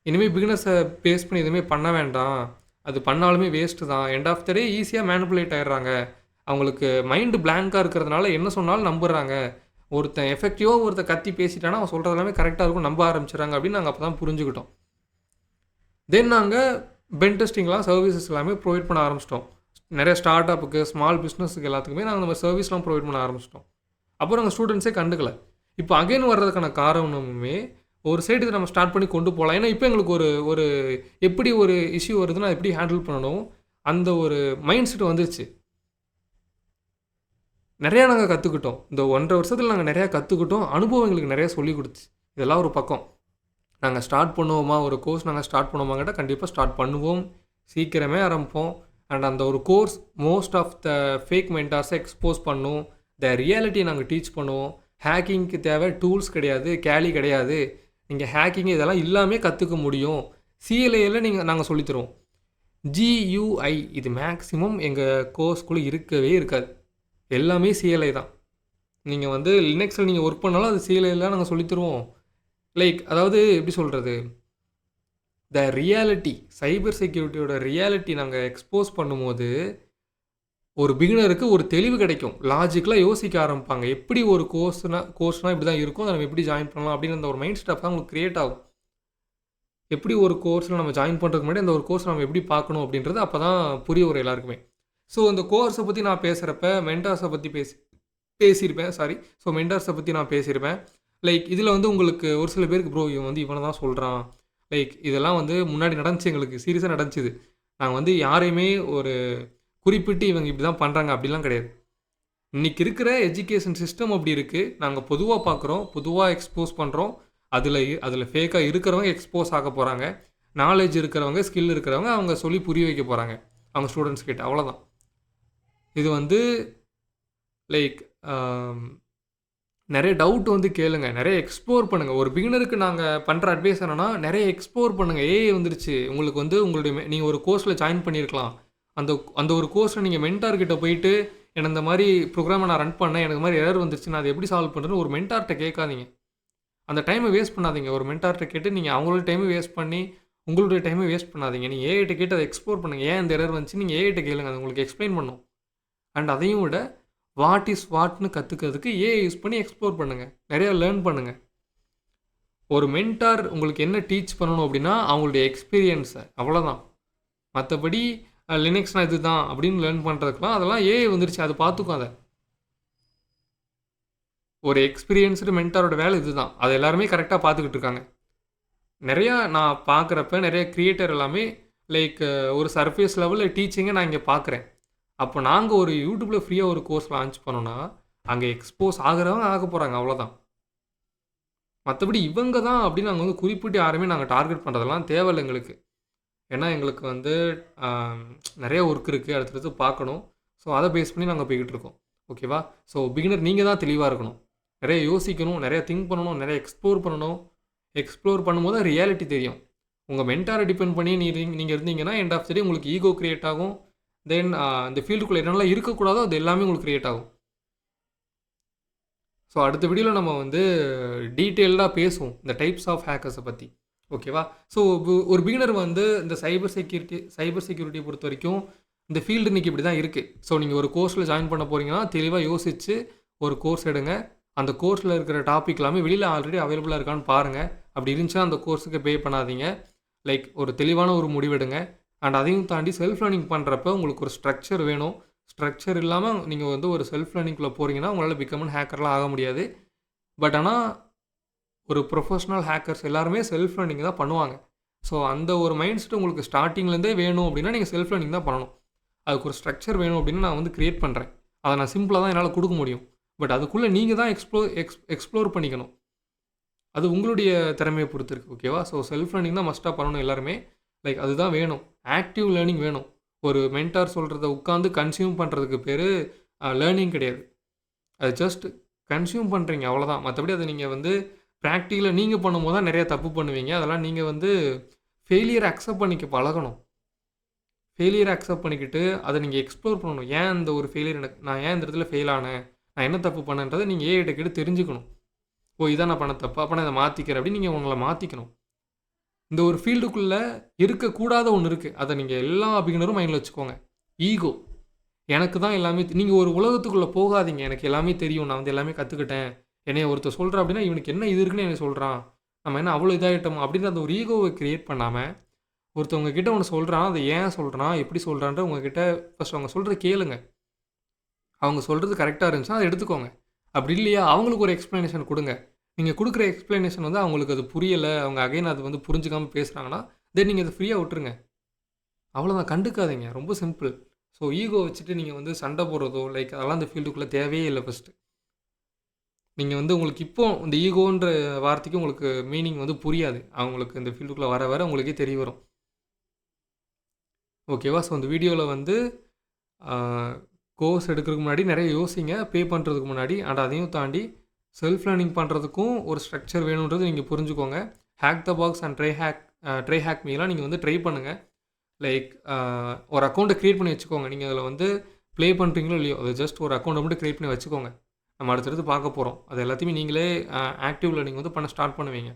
இனிமேல் பிகினர்ஸை பேஸ் பண்ணி எதுவுமே பண்ண வேண்டாம், அது பண்ணாலுமே வேஸ்ட்டு தான். எண்ட் ஆஃப் த டே ஈஸியாக மேனிப்புலேட் ஆயிடுறாங்க. அவங்களுக்கு மைண்டு பிளாங்காக இருக்கிறதுனால என்ன சொன்னாலும் நம்புறாங்க. ஒருத்தன் எஃபெக்டிவாக ஒருத்தன் கத்தி பேசிட்டானா அவன் சொல்கிறது எல்லாமே கரெக்டாக இருக்கும், நம்ப ஆரம்பிச்சிடறாங்க அப்படின்னு நாங்கள் அப்போ தான் புரிஞ்சுக்கிட்டோம். தென் நாங்கள் பென் டெஸ்டிங்லாம் சர்வீசஸ் எல்லாமே ப்ரொவைட் பண்ண ஆரம்பிச்சிட்டோம். நிறைய ஸ்டார்ட் அப்புக்கு, ஸ்மால் பிஸ்னஸுக்கு எல்லாத்துக்குமே நாங்கள் நம்ம சர்வீஸ்லாம் ப்ரொவைட் பண்ண ஆரம்பிச்சிட்டோம். அப்புறம் நாங்கள் ஸ்டூடெண்ட்ஸே கண்டுக்கல. இப்போ அகைன் வர்றதுக்கான காரணமுமே ஒரு சைடு இதை நம்ம ஸ்டார்ட் பண்ணி கொண்டு போகலாம். ஏன்னா இப்போ எங்களுக்கு ஒரு ஒரு எப்படி ஒரு இஷ்யூ வருதுன்னா எப்படி ஹேண்டில் பண்ணணும் அந்த ஒரு மைண்ட் செட் வந்துருச்சு. நிறையா நாங்கள் கற்றுக்கிட்டோம். இந்த 1.5 வருஷத்தில் நாங்கள் நிறையா கற்றுக்கிட்டோம். அனுபவம் எங்களுக்கு நிறையா சொல்லிக் கொடுத்துச்சு. இதெல்லாம் ஒரு பக்கம். நாங்கள் ஸ்டார்ட் பண்ணுவோமா, ஒரு கோர்ஸ் நாங்கள் ஸ்டார்ட் பண்ணுவோமா கேட்டால் கண்டிப்பாக ஸ்டார்ட் பண்ணுவோம். சீக்கிரமே ஆரம்பிப்போம். அண்ட் அந்த ஒரு course most of the fake மென்டார்ஸை எக்ஸ்போஸ் பண்ணும். த ரியாலிட்டியை நாங்கள் டீச் பண்ணுவோம். ஹேக்கிங்க்கு தேவை டூல்ஸ் கிடையாது, கேலி கிடையாது. நீங்கள் ஹேக்கிங் இதெல்லாம் இல்லாமல் கற்றுக்க முடியும். சிஎல்ஏயில் நாங்கள் சொல்லித்தருவோம். GUI இது மேக்ஸிமம் எங்கள் கோர்ஸ்குள்ளே இருக்கவே இருக்காது. எல்லாமே சிஎல்ஐ தான். நீங்கள் வந்து லினக்ஸில் நீங்கள் ஒர்க் பண்ணாலும் அது சிஎல்ஐலாம் நாங்கள் சொல்லித்தருவோம். லைக் அதாவது எப்படி சொல்கிறது, த ரியாலிட்டி, சைபர் செக்யூரிட்டியோட ரியாலிட்டி நாங்கள் எக்ஸ்போஸ் பண்ணும்போது ஒரு பிகினருக்கு ஒரு தெளிவு கிடைக்கும். லாஜிக்கலாக யோசிக்க ஆரம்பிப்பாங்க. எப்படி ஒரு கோர்ஸ்னால் இப்படி தான் இருக்கும், அதை நம்ம எப்படி ஜாயின் பண்ணலாம் அப்படின்னு அந்த ஒரு மைண்ட் செட் தான் உங்களுக்கு க்ரியேட் ஆகும். எப்படி ஒரு கோர்ஸில் நம்ம ஜாயின் பண்ணுறதுக்கு முன்னாடி அந்த ஒரு கோர்ஸ் நம்ம எப்படி பார்க்கணும் அப்படின்றது அப்போ தான் புரிய வரும் எல்லாருக்குமே. ஸோ அந்த கோர்ஸை பற்றி நான் பேசுகிறப்ப மென்டார்ஸை பற்றி பேசியிருப்பேன். ஸோ மென்டார்ஸை பற்றி நான் பேசியிருப்பேன். லைக் இதில் வந்து உங்களுக்கு ஒரு சில பேருக்கு ப்ரோ இவன் வந்து இவனை தான் சொல்கிறான், லைக் இதெல்லாம் வந்து முன்னாடி நடந்துச்சு, எங்களுக்கு சீரியஸாக நடந்துச்சுது. நாங்கள் வந்து யாரையுமே ஒரு குறிப்பிட்டு இவங்க இப்படி தான் பண்ணுறாங்க அப்படிலாம் கிடையாது. இன்றைக்கி இருக்கிற எஜுகேஷன் சிஸ்டம் அப்படி இருக்குது. நாங்கள் பொதுவாக பார்க்குறோம், பொதுவாக எக்ஸ்போஸ் பண்ணுறோம். அதில் ஃபேக்காக இருக்கிறவங்க எக்ஸ்போஸ் ஆக போகிறாங்க. நாலேஜ் இருக்கிறவங்க, ஸ்கில் இருக்கிறவங்க அவங்க சொல்லி புரிய வைக்க போகிறாங்க அவங்க ஸ்டூடெண்ட்ஸ் கிட்ட. அவ்வளோதான். இது வந்து லைக் நிறைய டவுட் வந்து கேளுங்க, நிறைய எக்ஸ்ப்ளோர் பண்ணுங்கள். ஒரு பிகினருக்கு நாங்கள் பண்ணுற அட்வைஸ் என்னென்னா, நிறைய எக்ஸ்ப்ளோர் பண்ணுங்கள். ஏஐ வந்துருச்சு, உங்களுக்கு வந்து உங்களுடைய நீங்கள் ஒரு கோர்ஸில் ஜாயின் பண்ணியிருக்கலாம். அந்த ஒரு கோர்ஸில் நீங்கள் மென்டார்கிட்ட போயிட்டு எனக்கு இந்த மாதிரி ப்ரோக்ராமை நான் ரன் பண்ணேன், எனக்கு மாதிரி எரர் வந்துருச்சு, நான் அதை எப்படி சால்வ் பண்ணுறேன்னு ஒரு மென்டார்கிட்ட கேட்காதீங்க. அந்த டைமை வேஸ்ட் பண்ணாதீங்க. ஒரு மென்டார்கிட்ட கேட்டு நீங்கள் அவங்களோட டைமை வேஸ்ட் பண்ணி உங்களுடைய டைமை வேஸ்ட் பண்ணாதீங்க. நீங்கள் ஏஐட்ட கேட்டு அதை எக்ஸ்ப்ளோர் பண்ணுங்கள். ஏன் இந்த எரர் வந்துச்சு நீங்கள் ஏஐட்ட கேளுங்க, அது உங்களுக்கு எக்ஸ்பிளைன் பண்ணும். அண்ட் அதையும் விட வாட் இஸ் வாட்னு கற்றுக்கிறதுக்கு ஏஐ யூஸ் பண்ணி எக்ஸ்ப்ளோர் பண்ணுங்கள், நிறையா லேர்ன் பண்ணுங்கள். ஒரு மென்டார் உங்களுக்கு என்ன டீச் பண்ணணும் அப்படின்னா அவங்களுடைய எக்ஸ்பீரியன்ஸை, அவ்வளோதான். மற்றபடி லினக்ஸ்னால் இது தான் அப்படின்னு லேர்ன் பண்ணுறதுக்குலாம் அதெல்லாம் ஏஐ வந்துருச்சு, அது பார்த்துக்கும். அதை ஒரு எக்ஸ்பீரியன்ஸ்டு மென்டாரோட வேலை இது தான். அதை எல்லாருமே கரெக்டாக பார்த்துக்கிட்டு இருக்காங்க. நிறையா நான் பார்க்குறப்ப நிறைய க்ரியேட்டர் எல்லாமே லைக் ஒரு சர்ஃபேஸ் லெவலில் டீச்சிங்கை நான் இங்கே பார்க்குறேன். அப்போ நாங்கள் ஒரு யூடியூப்பில் ஃப்ரீயாக ஒரு கோர்ஸ் லான்ச் பண்ணோன்னா அங்கே எக்ஸ்போஸ் ஆகிறவங்க ஆக போகிறாங்க, அவ்வளோதான். மற்றபடி இவங்க தான் அப்படின்னு நாங்கள் வந்து குறிப்பிட்டு யாருமே நாங்கள் டார்கெட் பண்ணுறதெல்லாம் தேவையில்லை எங்களுக்கு. ஏன்னா எங்களுக்கு வந்து நிறைய ஒர்க் இருக்குது, அடுத்தடுத்து பார்க்கணும். ஸோ அதை பேஸ் பண்ணி நாங்கள் போய்கிட்டு இருக்கோம். ஓகேவா? ஸோ பிகினர் நீங்கள் தான் தெளிவாக இருக்கணும், நிறைய யோசிக்கணும், நிறைய திங்க் பண்ணணும், நிறைய எக்ஸ்ப்ளோர் பண்ணணும். எக்ஸ்ப்ளோர் பண்ணும்போது ரியாலிட்டி தெரியும். உங்கள் மென்டாரை டிபெண்ட் பண்ணி நீங்கள் இருந்தீங்கன்னா எண்ட் ஆஃப் த டே உங்களுக்கு ஈகோ க்ரியேட் ஆகும். தென் இந்த ஃபீல்டுக்குள்ளே என்னெல்லாம் இருக்கக்கூடாதோ அது எல்லாமே உங்களுக்கு க்ரியேட் ஆகும். ஸோ அடுத்த வீடியோவில் நம்ம வந்து டீட்டெயில்டாக பேசுவோம் இந்த டைப்ஸ் ஆஃப் ஹேக்கர்ஸை பற்றி. ஓகேவா? ஸோ ஒரு பிகினர் வந்து இந்த சைபர் செக்யூரிட்டியை பொறுத்த வரைக்கும் இந்த ஃபீல்டு இன்றைக்கி இப்படி தான் இருக்குது. ஸோ நீங்கள் ஒரு கோர்ஸில் ஜாயின் பண்ண போகிறீங்கன்னா தெளிவாக யோசித்து ஒரு கோர்ஸ் எடுங்க. அந்த கோர்ஸில் இருக்கிற டாபிக் எல்லாமே வெளியில் ஆல்ரெடி அவைலபிளாக இருக்கான்னு பாருங்கள். அப்படி இருந்துச்சுன்னா அந்த கோர்ஸுக்கு பே பண்ணாதீங்க. லைக் ஒரு தெளிவான ஒரு முடிவெடுங்க. அண்ட் அதையும் தாண்டி செல்ஃப் லேர்னிங் பண்ணுறப்ப உங்களுக்கு ஒரு ஸ்ட்ரக்சர் வேணும். ஸ்ட்ரக்சர் இல்லாமல் நீங்கள் வந்து ஒரு செல்ஃப் லேர்னிங்குள்ளே போகிறீங்கன்னா உங்களால் பிகமன் ஹேக்கர்லாம் ஆக முடியாது. பட் ஆனால் ஒரு ப்ரொஃபஷ்னல் ஹேக்கர்ஸ் எல்லாருமே செல்ஃப் லேர்னிங் தான் பண்ணுவாங்க. ஸோ அந்த ஒரு மைண்ட் செட் உங்களுக்கு ஸ்டார்டிங்லேருந்தே வேணும் அப்படின்னா நீங்கள் செல்ஃப் லேர்னிங் தான் பண்ணணும். அதுக்கு ஒரு ஸ்ட்ரக்சர் வேணும் அப்படின்னு நான் வந்து க்ரியேட் பண்ணுறேன். அதை நான் சிம்பிளாக தான் என்னால் கொடுக்க முடியும். பட் அதுக்குள்ளே நீங்கள் தான் எக்ஸ்ப்ளோர் பண்ணிக்கணும். அது உங்களுடைய திறமையை பொறுத்து இருக்குது. ஓகேவா? ஸோ செல்ஃப் லேர்னிங் தான் மஸ்ட்டாக பண்ணணும் எல்லாருமே. லைக் அதுதான் வேணும். ஆக்டிவ் லேர்னிங் வேணும். ஒரு மென்டார் சொல்கிறத உட்காந்து கன்சியூம் பண்ணுறதுக்கு பேர் லேர்னிங் கிடையாது. அது ஜஸ்ட் கன்சியூம் பண்ணுறீங்க, அவ்வளோதான். மற்றபடி அதை நீங்கள் வந்து ப்ராக்டிக்கலாக நீங்கள் பண்ணும்போது தான் நிறைய தப்பு பண்ணுவீங்க. அதெல்லாம் நீங்கள் வந்து ஃபெயிலியரை அக்செப்ட் பண்ணிக்க பழகணும். ஃபெயிலியரை அக்செப்ட் பண்ணிக்கிட்டு அதை நீங்கள் எக்ஸ்ப்ளோர் பண்ணணும். ஏன் இந்த ஒரு ஃபெயிலியர் நான் ஏன் இந்த இடத்துல ஃபெயில் ஆனேன், நான் என்ன தப்பு பண்ணேன்றதை நீங்கள் ஏஐட்ட கேட்டு தெரிஞ்சுக்கணும். ஓ இதான் நான் பண்ண தப்பு, அப்போ நான் இதை மாற்றிக்கிறேன் அப்படின்னு நீங்கள் உங்களை மாற்றிக்கணும். இந்த ஒரு ஃபீல்டுக்குள்ளே இருக்கக்கூடாத ஒன்று இருக்குது. அதை நீங்கள் எல்லா பிகினரும் மைண்டில் வச்சுக்கோங்க. ஈகோ. எனக்கு தான் எல்லாமே நீங்கள் ஒரு உலகத்துக்குள்ளே போகாதீங்க. எனக்கு எல்லாமே தெரியும், நான் வந்து எல்லாமே கற்றுக்கிட்டேன், என்னைய ஒருத்தர் சொல்கிறா அப்படின்னா இவனுக்கு என்ன இது இருக்குன்னு என்ன சொல்கிறான், நம்ம என்ன அவ்வளோ இதாகிட்டோம் அப்படின்ற அந்த ஒரு ஈகோவை க்ரியேட் பண்ணாமல், ஒருத்தவங்க கிட்ட ஒன்று சொல்கிறான், அதை ஏன் சொல்கிறான், எப்படி சொல்கிறான்ற உங்ககிட்ட ஃபஸ்ட் அவங்க சொல்கிறத கேளுங்க. அவங்க சொல்கிறது கரெக்டாக இருந்துச்சுன்னா அதை எடுத்துக்கோங்க. அப்படி இல்லையா அவங்களுக்கு ஒரு எக்ஸ்ப்ளனேஷன் கொடுங்க. நீங்கள் கொடுக்குற எக்ஸ்ப்ளனேஷன் வந்து அவங்களுக்கு அது புரியலை, அவங்க அகைன் அது வந்து புரிஞ்சுக்காமல் பேசுகிறாங்கன்னா தென் நீங்கள் அதை ஃப்ரீயாக விட்டுருங்க. அவ்வளோதான், கண்டுக்காதீங்க. ரொம்ப சிம்பிள். ஸோ ஈகோ வச்சுட்டு நீங்கள் வந்து சண்டை போடுறதோ லைக் அதெல்லாம் அந்த ஃபீல்டுக்குள்ளே தேவையே இல்லை. ஃபஸ்ட்டு நீங்கள் வந்து உங்களுக்கு இப்போ இந்த ஈகோன்ற வார்த்தைக்கு உங்களுக்கு மீனிங் வந்து புரியாது. அவங்களுக்கு இந்த ஃபீல்டுக்குள்ளே வர வர உங்களுக்கே தெரிய வரும். ஓகேவா? ஸோ இந்த வீடியோவில் வந்து கோர்ஸ் எடுக்கிறதுக்கு முன்னாடி நிறைய யோசிங்க, பே பண்ணுறதுக்கு முன்னாடி. அண்ட் அதையும் தாண்டி செல்ஃப் லேர்னிங் பண்ணுறதுக்கும் ஒரு ஸ்ட்ரக்சர் வேணுன்றது நீங்கள் புரிஞ்சுக்கோங்க. Hack the box and try hack மீலாம் நீங்கள் வந்து ட்ரை பண்ணுங்கள். லைக் ஒரு அக்கௌண்ட்டை க்ரியேட் பண்ணி வச்சுக்கோங்க. நீங்கள் அதில் வந்து ப்ளே பண்ணுறீங்களோ இல்லையோ, அது ஜஸ்ட் ஒரு அக்கௌண்ட்டை மட்டும் க்ரியேட் பண்ணி வச்சுக்கோங்க. நம்ம அடுத்தடுத்து பார்க்க போகிறோம். அது எல்லாத்தையுமே நீங்களே ஆக்டிவ் லேர்னிங் வந்து பண்ண ஸ்டார்ட் பண்ணுவீங்க.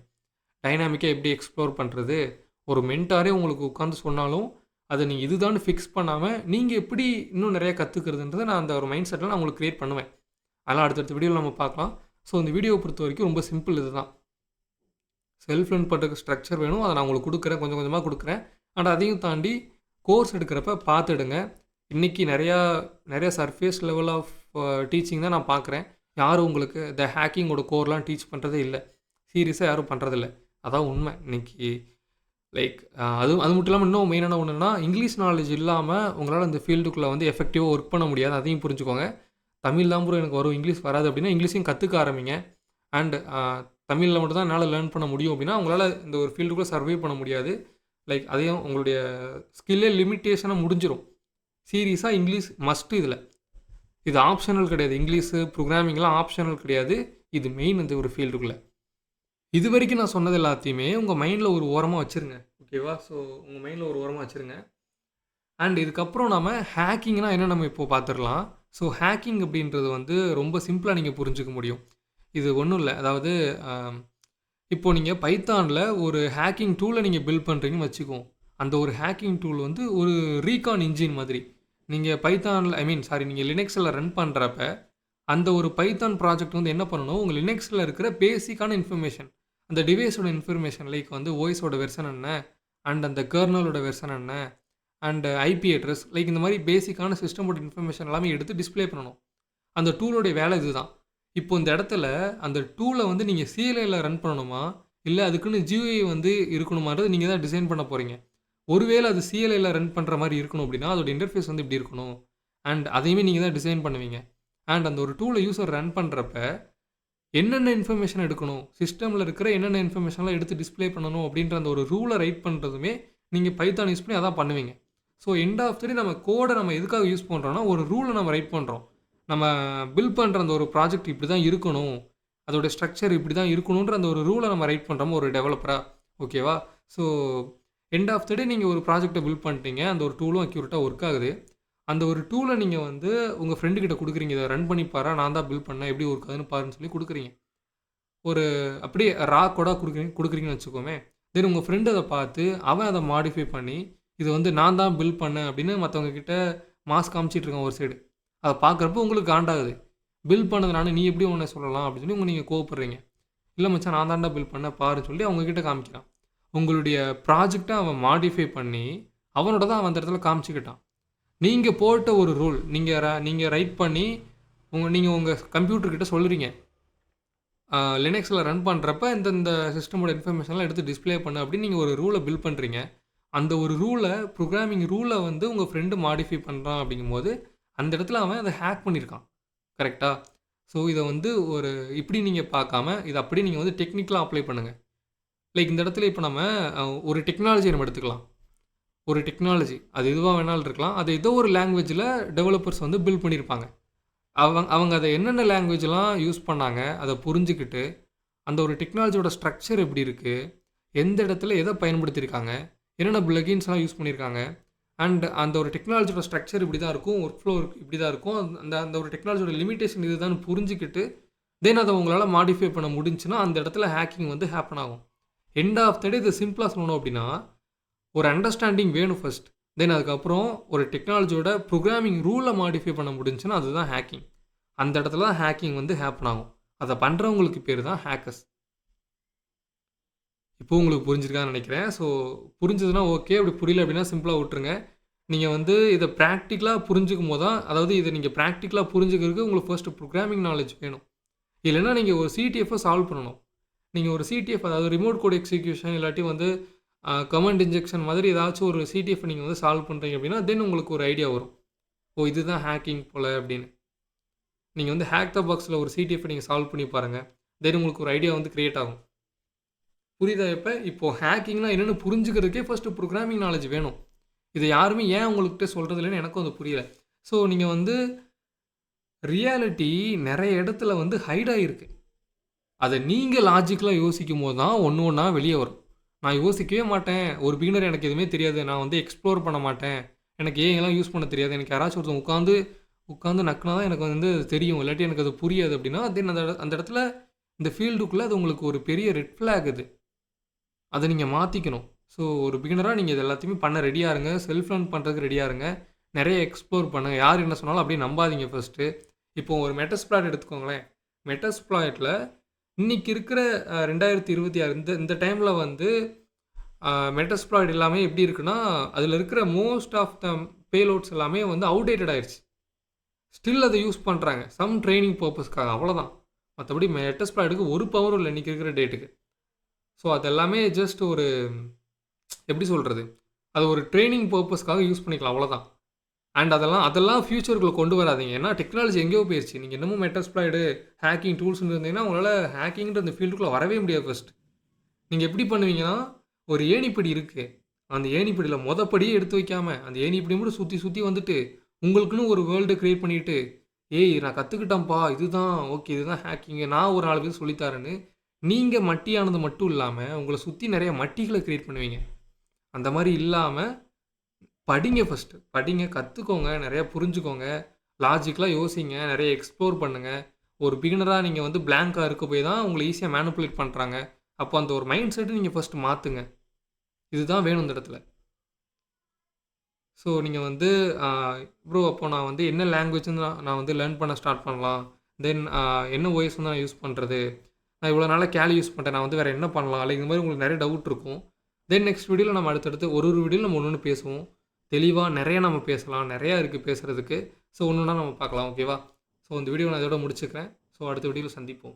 டைனாமிக்காக எப்படி எக்ஸ்ப்ளோர் பண்ணுறது, ஒரு மென்டாரே உங்களுக்கு உட்காந்து சொன்னாலும் அதை நீங்கள் இதுதான் ஃபிக்ஸ் பண்ணாமல் நீங்கள் எப்படி இன்னும் நிறையா கற்றுக்கிறதுன்றதை நான் அந்த ஒரு மைண்ட் செட்டில் நான் உங்களுக்கு க்ரியேட் பண்ணுவேன். அதெல்லாம் அடுத்தடுத்த வீடியோவில் நம்ம பார்க்கலாம். ஸோ இந்த வீடியோவை பொறுத்த வரைக்கும் ரொம்ப சிம்பிள். இது தான் செல்ஃப் லேர்ன் பண்ணுறதுக்கு ஸ்ட்ரக்சர் வேணும், அதை நான் உங்களுக்கு கொடுக்குறேன், கொஞ்சம் கொஞ்சமாக கொடுக்குறேன். அண்ட் அதையும் தாண்டி கோர்ஸ் எடுக்கிறப்ப பார்த்துடுங்க. இன்றைக்கி நிறையா சர்ஃபேஸ் லெவல் ஆஃப் டீச்சிங் தான் நான் பார்க்குறேன். யாரும் உங்களுக்கு இந்த ஹேக்கிங்கோட கோர்லாம் டீச் பண்ணுறதே இல்லை. சீரியஸாக யாரும் பண்ணுறதில்ல. அதான் உண்மை இன்றைக்கி. லைக் அது மட்டும் இல்லாமல் இன்னும் மெயினான ஒன்றுனா, இங்கிலீஷ் நாலேஜ் இல்லாமல் உங்களால் இந்த ஃபீல்டுக்குள்ளே வந்து எஃபெக்டிவாக ஒர்க் பண்ண முடியாது. அதையும் புரிஞ்சுக்கோங்க. தமிழ் தான் ப்ரோ எனக்கு வரும், இங்கிலீஷ் வராது அப்படின்னா இங்கிலீஷையும் கற்றுக்க ஆரம்பிங்க. அண்ட் தமிழில் மட்டும் தான் என்னால் லேர்ன் பண்ண முடியும் அப்படின்னா உங்களால் இந்த ஒரு ஃபீல்டுக்குள்ளே சர்வே பண்ண முடியாது. லைக் அதையும் உங்களுடைய ஸ்கில்லே லிமிட்டேஷனாக முடிஞ்சிடும். சீரியஸாக இங்கிலீஷ் மஸ்ட்டு. இது ஆப்ஷனல் கிடையாது. இங்கிலீஷு ப்ரோக்ராமிங்லாம் ஆப்ஷனல் கிடையாது. இது மெயின் இந்த ஒரு ஃபீல்டுக்குள்ளே. இது வரைக்கும் நான் சொன்னது எல்லாத்தையுமே உங்கள் மைண்டில் ஒரு ஓரமாக வச்சுருங்க. ஓகேவா? ஸோ உங்கள் மைண்டில் ஒரு ஓரமாக வச்சுருங்க. அண்ட் இதுக்கப்புறம் நம்ம ஹேக்கிங்னா என்ன நம்ம இப்போ பார்த்துடலாம். ஸோ ஹேக்கிங் அப்படின்றது வந்து ரொம்ப சிம்பிளாக நீங்கள் புரிஞ்சுக்க முடியும். இது ஒன்றும் இல்லை. அதாவது இப்போது நீங்கள் பைத்தானில் ஒரு ஹேக்கிங் டூலை நீங்கள் பில்ட் பண்ணுறீங்கன்னு வச்சுக்குவோம். அந்த ஒரு ஹேக்கிங் டூல் வந்து ஒரு ரீகான் இன்ஜின் மாதிரி. நீங்கள் பைத்தானில் நீங்கள் லினக்ஸில் ரன் பண்ணுறப்ப அந்த ஒரு பைத்தான் ப்ராஜெக்ட் வந்து என்ன பண்ணணும், உங்கள் லினக்ஸில் இருக்கிற பேசிக்கான இன்ஃபர்மேஷன், அந்த டிவைஸோட இன்ஃபர்மேஷன், லைக் வந்து ஓஎஸோட வெர்ஷன் என்ன, அண்ட் அந்த கர்னலோட வெர்ஷன் என்ன, அண்ட் ஐபி அட்ரஸ், லைக் இந்த மாதிரி பேசிக்கான சிஸ்டமோட இன்ஃபர்மேஷன் எல்லாமே எடுத்து டிஸ்பிளே பண்ணணும். அந்த டூலோடைய வேலை இதுதான். இப்போ இந்த இடத்துல அந்த டூலை வந்து நீங்கள் சிஎல்ஐயில் ரன் பண்ணணுமா, இல்லை அதுக்குன்னு ஜியூஐ வந்து இருக்கணுமான்றது நீங்கள் தான் டிசைன் பண்ண போகிறீங்க. ஒருவேளை அது சிஎல்ஐயில் ரன் பண்ணுற மாதிரி இருக்கணும் அப்படின்னா அதோட இன்டர்ஃபேஸ் வந்து இப்படி இருக்கணும். அண்ட் அதையுமே நீங்கள் தான் டிசைன் பண்ணுவீங்க. அண்ட் அந்த ஒரு டூலை யூஸர் ரன் பண்ணுறப்ப என்னென்ன இன்ஃபர்மேஷன் எடுக்கணும், சிஸ்டமில் இருக்கிற என்னென்ன இன்ஃபர்மேஷன்லாம் எடுத்து டிஸ்பிளே பண்ணணும் அப்படின்ற அந்த ஒரு ரூலை ரைட் பண்ணுறதுமே நீங்கள் பைத்தான் யூஸ் பண்ணி அதான் பண்ணுவீங்க. ஸோ எண்ட் ஆஃப் த டே நம்ம கோடை நம்ம எதுக்காக யூஸ் பண்ணுறோன்னா, ஒரு ரூலை நம்ம ரைட் பண்ணுறோம். நம்ம பில்ட் பண்ணுற அந்த ஒரு ப்ராஜெக்ட் இப்படி தான் இருக்கணும், அதோட ஸ்ட்ரக்சர் இப்படி தான் இருக்கணுன்ற அந்த ஒரு ரூலை நம்ம ரைட் பண்ணுறோமோ ஒரு டெவலப்பராக. ஓகேவா? ஸோ எண்ட் ஆஃப் த டே நீங்கள் ஒரு ப்ராஜெக்டை பில்ட் பண்ணிட்டீங்க, அந்த ஒரு டூலும் அக்யூரேட்டாக ஒர்க் ஆகுது. அந்த ஒரு டூலை நீங்கள் வந்து உங்கள் ஃப்ரெண்டுக்கிட்ட கொடுக்குறீங்க, இதை ரன் பண்ணி பாரு, நான் தான் பில்ட் பண்ணேன், எப்படி ஒர்க் ஆகுதுன்னு பாருன்னு சொல்லி கொடுக்குறீங்க. ஒரு அப்படியே ரா கோடாக கொடுக்குறீங்கன்னு வச்சுக்கோமே. தென் உங்கள் ஃப்ரெண்டு அதை பார்த்து அவன் அதை மாடிஃபை பண்ணி இது வந்து நான் தான் பில்ட் பண்ணேன் அப்படின்னு மற்றவங்க கிட்ட மாஸ் காமிச்சிட்ருக்கேன் ஒரு சைடு. அதை பார்க்குறப்போ உங்களுக்கு காண்டாகுது. பில்ட் பண்ணது நான், நீ எப்படி உன்னை சொல்லலாம் அப்படின்னு சொல்லி நீங்கள் கோவப்படுறீங்க. இல்லை மச்சான் நான் தான்டா பில்ட் பண்ண பாருன்னு சொல்லி அவங்கக்கிட்ட காமிக்கிறான். உங்களுடைய ப்ராஜெக்டை அவன் மாடிஃபை பண்ணி அவனோட தான் அவன் அந்த இடத்துல காமிச்சிக்கிட்டான். நீங்கள் போட்ட ஒரு ரூல் நீங்கள் ரைட் பண்ணி நீங்கள் உங்கள் கம்ப்யூட்டர்கிட்ட சொல்கிறீங்க, லினக்ஸில் ரன் பண்ணுறப்ப இந்த சிஸ்டமோட இன்ஃபர்மேஷன்லாம் எடுத்து டிஸ்பிளே பண்ணு அப்படின்னு நீங்கள் ஒரு ரூலை பில்ட் பண்ணுறீங்க. அந்த ஒரு ரூலை, ப்ரோக்ராமிங் ரூலை வந்து உங்கள் ஃப்ரெண்டு மாடிஃபை பண்ணுறான் அப்படிங்கும்போது அந்த இடத்துல அவன் அதை ஹேக் பண்ணியிருக்கான். கரெக்டாக? ஸோ இதை வந்து ஒரு இப்படி நீங்கள் பார்க்காம இதை அப்படியே நீங்கள் வந்து டெக்னிக்கலாக அப்ளை பண்ணுங்கள். லைக் இந்த இடத்துல இப்போ நம்ம ஒரு டெக்னாலஜியை நம்ம எடுத்துக்கலாம். ஒரு டெக்னாலஜி அது எதுவாக வேணாலும் இருக்கலாம். அது ஏதோ ஒரு லாங்குவேஜில் டெவலப்பர்ஸ் வந்து பில்ட் பண்ணியிருப்பாங்க. அவங்க அதை என்னென்ன லாங்குவேஜ்லாம் யூஸ் பண்ணாங்க அதை புரிஞ்சுக்கிட்டு அந்த ஒரு டெக்னாலஜியோட ஸ்ட்ரக்சர் எப்படி இருக்குது, எந்த இடத்துல எதை பயன்படுத்தியிருக்காங்க, என்னென்ன பிளகின்ஸ்லாம் யூஸ் பண்ணியிருக்காங்க, அண்ட் அந்த ஒரு டெக்னாலஜியோட ஸ்ட்ரக்சர் இப்படி தான் இருக்கும், ஒர்க் ஃப்ளோ இப்படி தான் இருக்கும், அந்த ஒரு டெக்னாலஜியோட லிமிட்டேஷன் இது தான் புரிஞ்சுக்கிட்டு தென் அதை உங்களால் மாடிஃபை பண்ண முடிஞ்சுன்னா அந்த இடத்துல ஹேக்கிங் வந்து ஹேப்பன் ஆகும். எண்ட் ஆஃப் த டே இது சிம்பிளாக சொல்லணும் அப்படின்னா ஒரு அண்டர்ஸ்டாண்டிங் வேணும் ஃபர்ஸ்ட். தென் அதுக்கப்புறம் ஒரு டெக்னாலஜியோட ப்ரோக்ராமிங் ரூலை மாடிஃபை பண்ண முடிஞ்சுன்னா அதுதான் ஹேக்கிங். அந்த இடத்துல தான் ஹேக்கிங் வந்து ஹேப்பன் ஆகும். அதை பண்ணுறவங்களுக்கு பேர் தான் ஹேக்கர்ஸ். இப்போ உங்களுக்கு புரிஞ்சிருக்கான்னு நினைக்கிறேன். ஸோ புரிஞ்சதுன்னா ஓகே, அப்படி புரியல அப்படின்னா சிம்பிளாக விட்டுருங்க. நீங்கள் வந்து இதை ப்ராக்டிக்கலாக புரிஞ்சுக்கும் போது தான், அதாவது இதை நீங்கள் ப்ராக்டிக்கலாக புரிஞ்சுக்கிறதுக்கு உங்களுக்கு ஃபர்ஸ்ட் ப்ரோக்ராமிங் நாலேஜ் வேணும். இல்லைன்னா நீங்கள் ஒரு சிடிஎஃப்பை சால்வ் பண்ணணும். நீங்கள் ஒரு சிடிஎஃப், அதாவது ரிமோட் கோட் எக்ஸிக்யூஷன் இல்லாட்டி வந்து கமெண்ட் இன்ஜெக்ஷன் மாதிரி ஏதாச்சும் ஒரு சிடிஎஃப் நீங்கள் வந்து சால்வ் பண்ணுறீங்க அப்படின்னா தென் உங்களுக்கு ஒரு ஐடியா வரும். ஓ இதுதான் ஹேக்கிங் போல் அப்படின்னு. நீங்கள் வந்து ஹேக் த பாக்ஸில் ஒரு சிடிஎஃப் நீங்கள் சால்வ் பண்ணி பாருங்கள். தென் உங்களுக்கு ஒரு ஐடியா வந்து க்ரியேட் ஆகும். புரியுதா? இப்போது ஹேக்கிங்னா என்னென்னு புரிஞ்சுக்கிறதுக்கே ஃபஸ்ட்டு ப்ரோக்ராமிங் நாலேஜ் வேணும். இதை யாருமே ஏன் உங்கள்கிட்ட சொல்கிறது இல்லைன்னு எனக்கும் அது புரியல. ஸோ நீங்கள் வந்து ரியாலிட்டி நிறைய இடத்துல வந்து ஹைட் ஆகிருக்கு. அதை நீங்கள் லாஜிக்கலாக யோசிக்கும் போது தான் ஒன்று ஒன்றா வெளியே வரும். நான் யோசிக்கவே மாட்டேன், ஒரு பிகினர் எனக்கு எதுவுமே தெரியாது, நான் வந்து எக்ஸ்ப்ளோர் பண்ண மாட்டேன், எனக்கு ஏங்கெல்லாம் யூஸ் பண்ண தெரியாது, எனக்கு யாராச்சும் ஒருத்தன் உட்காந்து நக்குனா தான் எனக்கு வந்து தெரியும், இல்லாட்டி எனக்கு அது புரியாது அப்படின்னா தென் அந்த இடத்துல இந்த ஃபீல்டுக்குள்ளே அது உங்களுக்கு ஒரு பெரிய ரெட் ஃப்ளாக். அதை நீங்கள் மாற்றிக்கணும். ஸோ ஒரு பிகினராக நீங்கள் இது எல்லாத்தையுமே பண்ண ரெடியாக இருங்க. செல்ஃப் லேர்ன் பண்ணுறதுக்கு ரெடியாக இருங்க. நிறைய எக்ஸ்ப்ளோர் பண்ணுங்கள். யார் என்ன சொன்னாலும் அப்படியே நம்பாதீங்க ஃபஸ்ட்டு. இப்போது ஒரு மெட்டாஸ்ப்ளாய்ட் எடுத்துக்கோங்களேன். மெட்டாஸ்ப்ளாய்ட்டில் இன்றைக்கி இருக்கிற 2026 இந்த டைமில் வந்து மெட்டாஸ்ப்ளாய்ட் எல்லாமே எப்படி இருக்குன்னா, அதில் இருக்கிற மோஸ்ட் ஆஃப் த பேலோட்ஸ் எல்லாமே வந்து அவுடேட்டட் ஆயிடுச்சு. ஸ்டில் அதை யூஸ் பண்ணுறாங்க சம் ட்ரைனிங் பர்பஸ்க்காக, அவ்வளோதான். மற்றபடி மெட்டாஸ்ப்ளாய்டுக்கு ஒரு பவரும் இல்லை இன்றைக்கி இருக்கிற டேட்டுக்கு. ஸோ அது எல்லாமே ஜஸ்ட் ஒரு எப்படி சொல்கிறது, அது ஒரு ட்ரைனிங் பர்பஸ்க்காக யூஸ் பண்ணிக்கலாம், அவ்வளோதான். அண்ட் அதெல்லாம் ஃபியூச்சருக்குள்ளே கொண்டு வராதிங்க. ஏன்னா டெக்னாலஜி எங்கேயோ போயிடுச்சு. நீங்கள் இன்னமும் மெட்டாஸ்ப்ளாய்டு ஹேக்கிங் டூல்ஸ்னு இருந்தீங்கன்னா உங்களால் ஹேக்கிங்கிற அந்த ஃபீல்டுக்குள்ளே வரவே முடியாது. ஃபஸ்ட் நீங்கள் எப்படி பண்ணுவீங்கன்னா, ஒரு ஏணிப்படி இருக்குது, அந்த ஏணிப்படியில் மொதப்படியே எடுத்து வைக்காமல் அந்த ஏணிப்படி மட்டும் சுற்றி வந்துட்டு உங்களுக்குன்னு ஒரு வேர்ல்டு க்ரியேட் பண்ணிவிட்டு, ஏய் நான் கற்றுக்கிட்டேன்ப்பா, இதுதான் ஓகே, இதுதான் ஹேக்கிங்கு, நான் ஒரு 4 பேர் சொல்லித்தரேன்னு நீங்கள் மட்டியானது மட்டும் இல்லாமல் உங்களை சுற்றி நிறைய மட்டிகளை க்ரியேட் பண்ணுவீங்க. அந்த மாதிரி இல்லாமல் படிங்க, ஃபஸ்ட்டு படிங்க, கற்றுக்கோங்க, நிறையா புரிஞ்சுக்கோங்க, லாஜிக்கலாக யோசிங்க, நிறைய எக்ஸ்ப்ளோர் பண்ணுங்கள். ஒரு பிகினராக நீங்கள் வந்து பிளாங்காக இருக்க போய் தான் உங்களை ஈஸியாக மேனிப்புலேட் பண்ணுறாங்க. அப்போ அந்த ஒரு மைண்ட் செட்டை நீங்கள் ஃபஸ்ட்டு மாற்றுங்க. இதுதான் வேணும் இந்த இடத்துல. ஸோ நீங்கள் வந்து ப்ரோ அப்போ நான் வந்து என்ன லாங்குவேஜ் வந்து நான் வந்து லேர்ன் பண்ண ஸ்டார்ட் பண்ணலாம், தென் என்ன ஓஎஸ் வந்து நான் யூஸ் பண்ணுறது, நான் இவ்வளோ நாளாக கேலி யூஸ் பண்ணிட்டேன், நான் வந்து வேறு என்ன பண்ணலாம், இல்லை இந்த மாதிரி உங்களுக்கு நிறைய டவுட் இருக்கும். தென் நெக்ஸ்ட் வீடியோவில் நம்ம அடுத்தடுத்து ஒரு வீடியோவில் நம்ம ஒன்று பேசுவோம். தெளிவாக நிறைய நம்ம பேசலாம், நிறையா இருக்குது பேசுகிறதுக்கு. ஸோ ஒன்று ஒன்றா நம்ம பார்க்கலாம், ஓகேவா? ஸோ இந்த வீடியோ நான் இதோட முடிச்சுக்கிறேன். ஸோ அடுத்த வீடியோவில் சந்திப்போம்.